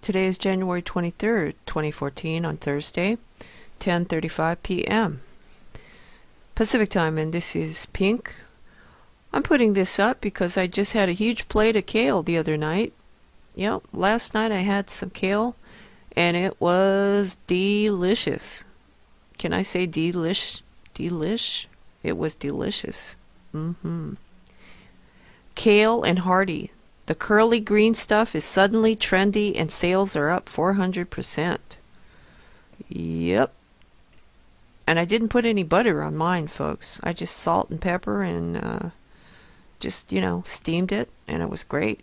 Today is January 23rd, 2014 on Thursday, 10:35 p.m. Pacific time, and this is Pink. I'm putting this up because I just had a huge plate of kale the other night. Yep, last night I had some kale and it was delicious. Can I say delish? Delish? It was delicious. Kale and hearty. The curly green stuff is suddenly trendy and sales are up 400%. Yep. And I didn't put any butter on mine, folks. I just salt and pepper and just, steamed it, and it was great.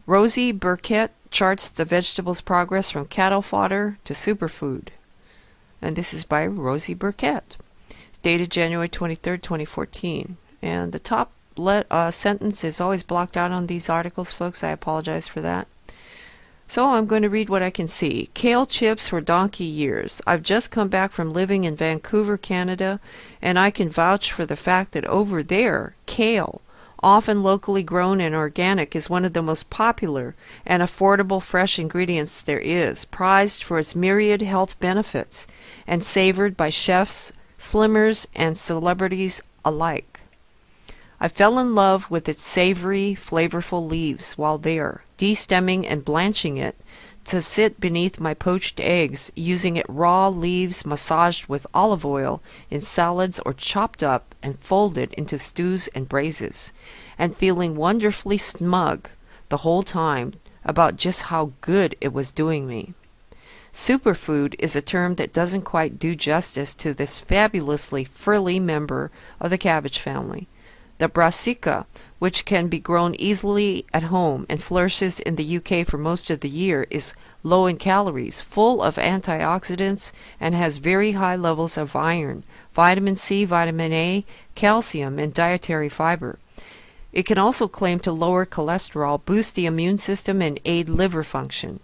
Rosie Burkett charts the vegetable's progress from cattle fodder to superfood. And this is by Rosie Burkett. It's dated January 23rd, 2014. And the top sentence is always blocked out on these articles, folks. I apologize for that. So I'm going to read what I can see. Kale chips for donkey years. I've just come back from living in Vancouver, Canada, and I can vouch for the fact that over there, kale, often locally grown and organic, is one of the most popular and affordable fresh ingredients there is, prized for its myriad health benefits, and savored by chefs, slimmers, and celebrities alike. I fell in love with its savory, flavorful leaves while there, de-stemming and blanching it to sit beneath my poached eggs, using it raw leaves massaged with olive oil in salads or chopped up and folded into stews and braises, and feeling wonderfully smug the whole time about just how good it was doing me. Superfood is a term that doesn't quite do justice to this fabulously frilly member of the cabbage family. The brassica, which can be grown easily at home and flourishes in the UK for most of the year, is low in calories, full of antioxidants, and has very high levels of iron, vitamin C, vitamin A, calcium, and dietary fiber. It can also claim to lower cholesterol, boost the immune system, and aid liver function.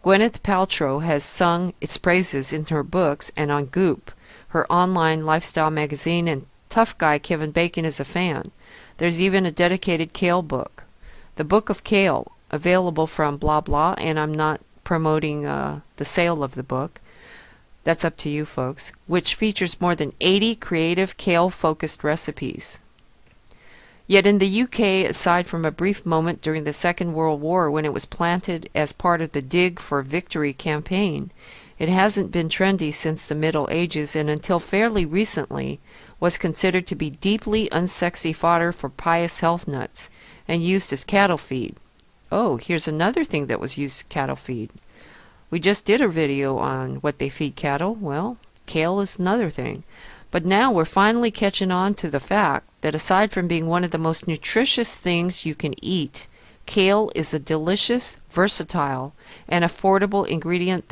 Gwyneth Paltrow has sung its praises in her books and on Goop, her online lifestyle magazine, and tough guy Kevin Bacon is a fan. There's even a dedicated kale book. The Book of Kale, available from blah blah, and I'm not promoting the sale of the book. That's up to you folks, which features more than 80 creative kale-focused recipes. Yet in the UK, aside from a brief moment during the Second World War when it was planted as part of the Dig for Victory campaign, it hasn't been trendy since the Middle Ages, and until fairly recently was considered to be deeply unsexy fodder for pious health nuts and used as cattle feed. Oh, here's another thing that was used as cattle feed. We just did a video on what they feed cattle. Well, kale is another thing. But now we're finally catching on to the fact that aside from being one of the most nutritious things you can eat, kale is a delicious, versatile, and affordable ingredient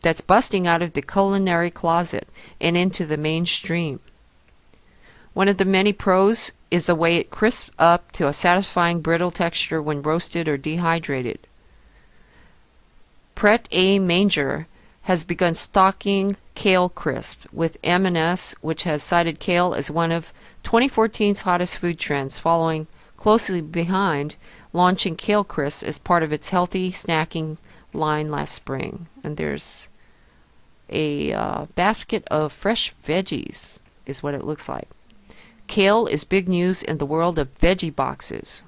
that's busting out of the culinary closet and into the mainstream. One of the many pros is the way it crisps up to a satisfying brittle texture when roasted or dehydrated. Pret A Manger has begun stocking Kale Crisp with M&S, which has cited kale as one of 2014's hottest food trends, following closely behind launching Kale Crisp as part of its healthy snacking line last spring. And there's a basket of fresh veggies is what it looks like. Kale is big news in the world of veggie boxes.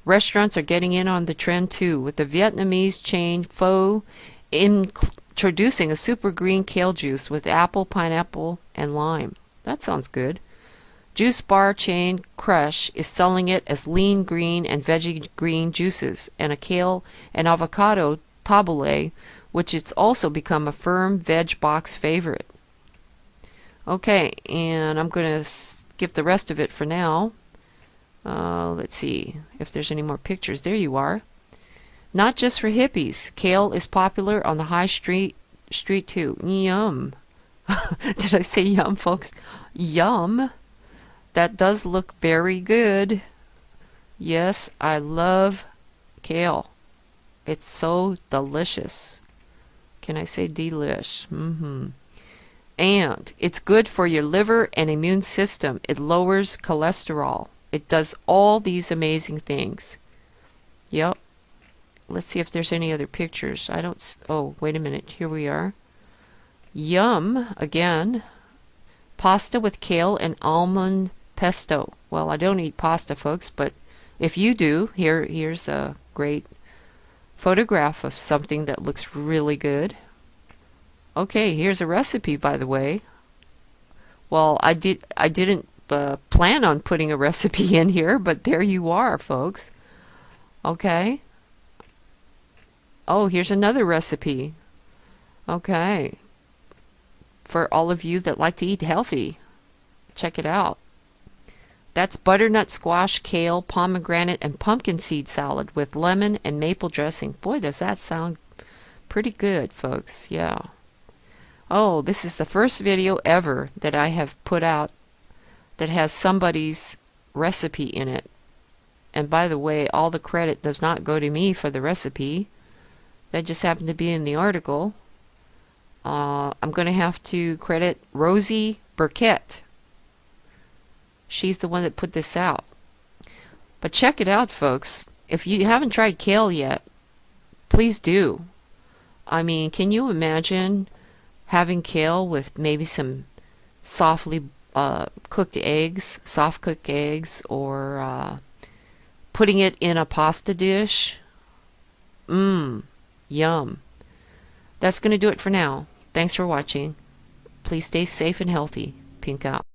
Restaurants are getting in on the trend too, with the Vietnamese chain Pho introducing a super green kale juice with apple, pineapple, and lime. That sounds good. Juice bar chain Crush is selling it as lean green and veggie green juices, and a kale and avocado tabbouleh, which it's also become a firm veg box favorite. Okay, and I'm going to skip the rest of it for now. Let's see if there's any more pictures. There you are. Not just for hippies. Kale is popular on the high street too. Yum. Did I say yum, folks? Yum. That does look very good. Yes, I love kale. It's so delicious. Can I say delish? And it's good for your liver and immune system. It lowers cholesterol. It does all these amazing things. Yep. Let's see if there's any other pictures. I don't. Oh, wait a minute. Here we are. Yum again. Pasta with kale and almond pesto. Well, I don't eat pasta, folks, but if you do, here's a great photograph of something that looks really good. Okay, here's a recipe, by the way. Well, I didn't plan on putting a recipe in here, but there you are, folks. Okay. Oh, here's another recipe. Okay. For all of you that like to eat healthy, check it out. That's butternut squash, kale, pomegranate, and pumpkin seed salad with lemon and maple dressing. Boy, does that sound pretty good, folks. Yeah. Oh, this is the first video ever that I have put out that has somebody's recipe in it. And by the way, all the credit does not go to me for the recipe. That just happened to be in the article. I'm going to have to credit Rosie Burkett. She's the one that put this out. But check it out, folks. If you haven't tried kale yet, please do. I mean, can you imagine having kale with maybe some softly cooked eggs, soft cooked eggs, or putting it in a pasta dish? Yum. That's going to do it for now. Thanks for watching. Please stay safe and healthy. Pink out.